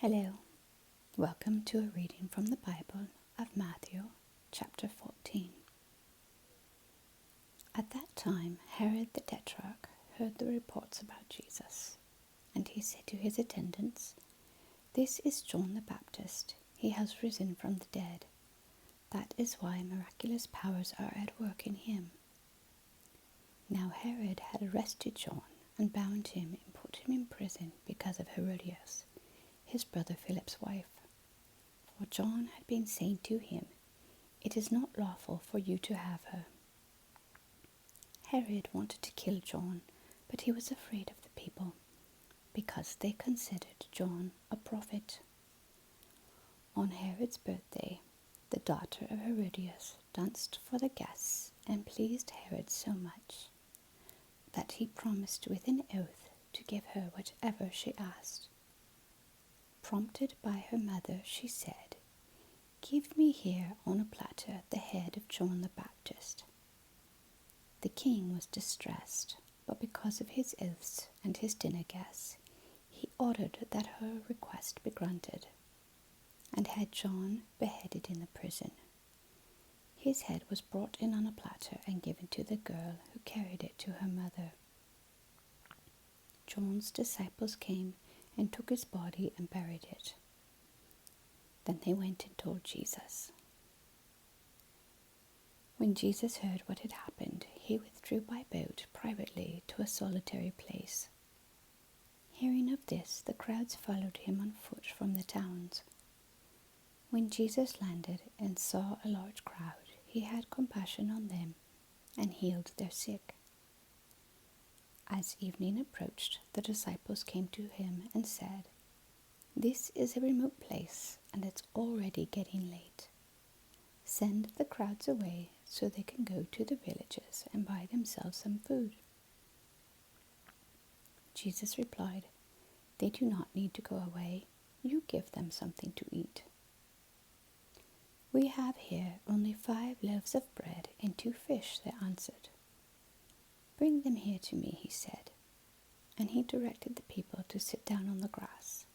Hello, welcome to a reading from the Bible of Matthew chapter 14. At that time, Herod the Tetrarch heard the reports about Jesus, and he said to his attendants, "This is John the Baptist. He has risen from the dead. That is why miraculous powers are at work in him." Now Herod had arrested John and bound him and put him in prison because of Herodias, his brother Philip's wife. For John had been saying to him, "It is not lawful for you to have her." Herod wanted to kill John, but he was afraid of the people, because they considered John a prophet. On Herod's birthday, the daughter of Herodias danced for the guests and pleased Herod so much that he promised with an oath to give her whatever she asked. Prompted by her mother, she said, "Give me here on a platter the head of John the Baptist." The king was distressed, but because of his oaths and his dinner guests, he ordered that her request be granted, and had John beheaded in the prison. His head was brought in on a platter and given to the girl, who carried it to her mother. John's disciples came and took his body and buried it. Then they went and told Jesus. When Jesus heard what had happened, he withdrew by boat privately to a solitary place. Hearing of this, the crowds followed him on foot from the towns. When Jesus landed and saw a large crowd, he had compassion on them and healed their sick. As evening approached, the disciples came to him and said, "This is a remote place, and it's already getting late. Send the crowds away so they can go to the villages and buy themselves some food." Jesus replied, "They do not need to go away. You give them something to eat." "We have here only 5 loaves of bread and 2 fish," they answered. "Bring them here to me," he said, and he directed the people to sit down on the grass.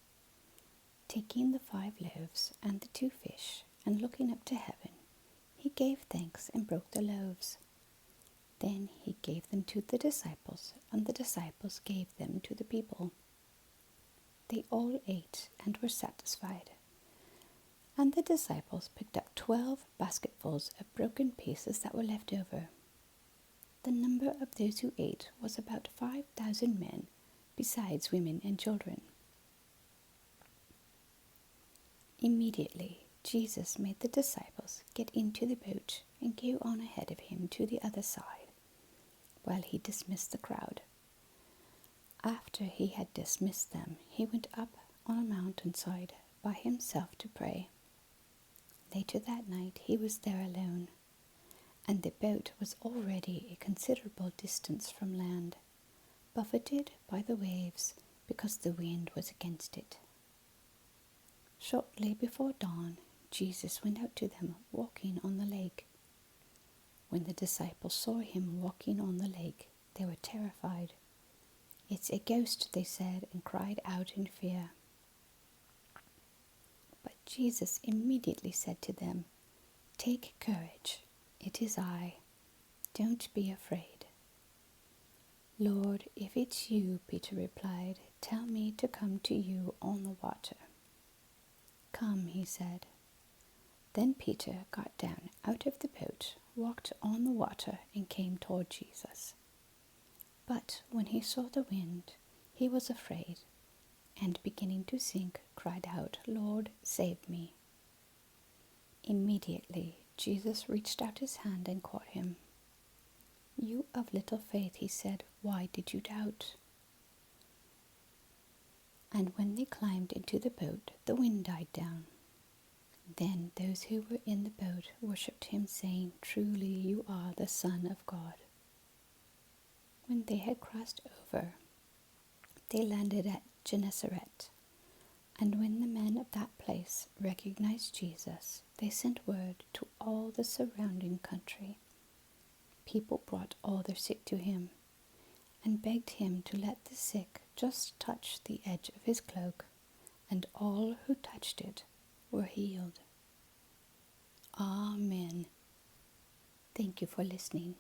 Taking the 5 loaves and the 2 fish, and looking up to heaven, he gave thanks and broke the loaves. Then he gave them to the disciples, and the disciples gave them to the people. They all ate and were satisfied. And the disciples picked up 12 basketfuls of broken pieces that were left over. The number of those who ate was about 5,000 men, besides women and children. Immediately, Jesus made the disciples get into the boat and go on ahead of him to the other side, while he dismissed the crowd. After he had dismissed them, he went up on a mountainside by himself to pray. Later that night he was there alone, and the boat was already a considerable distance from land, buffeted by the waves because the wind was against it. Shortly before dawn, Jesus went out to them walking on the lake. When the disciples saw him walking on the lake, they were terrified. "It's a ghost," they said, and cried out in fear. But Jesus immediately said to them, "Take courage. It is I. Don't be afraid." "Lord, if it's you," Peter replied, "tell me to come to you on the water." "Come," he said. Then Peter got down out of the boat, walked on the water, and came toward Jesus. But when he saw the wind, he was afraid, and beginning to sink, cried out, "Lord, save me." Immediately Jesus reached out his hand and caught him. "You of little faith," he said, "why did you doubt?" And when they climbed into the boat, the wind died down. Then those who were in the boat worshipped him, saying, "Truly you are the Son of God." When they had crossed over, they landed at Gennesaret. And when the men of that place recognized Jesus, they sent word to all the surrounding country. People brought all their sick to him, and begged him to let the sick just touch the edge of his cloak, and all who touched it were healed. Amen. Thank you for listening.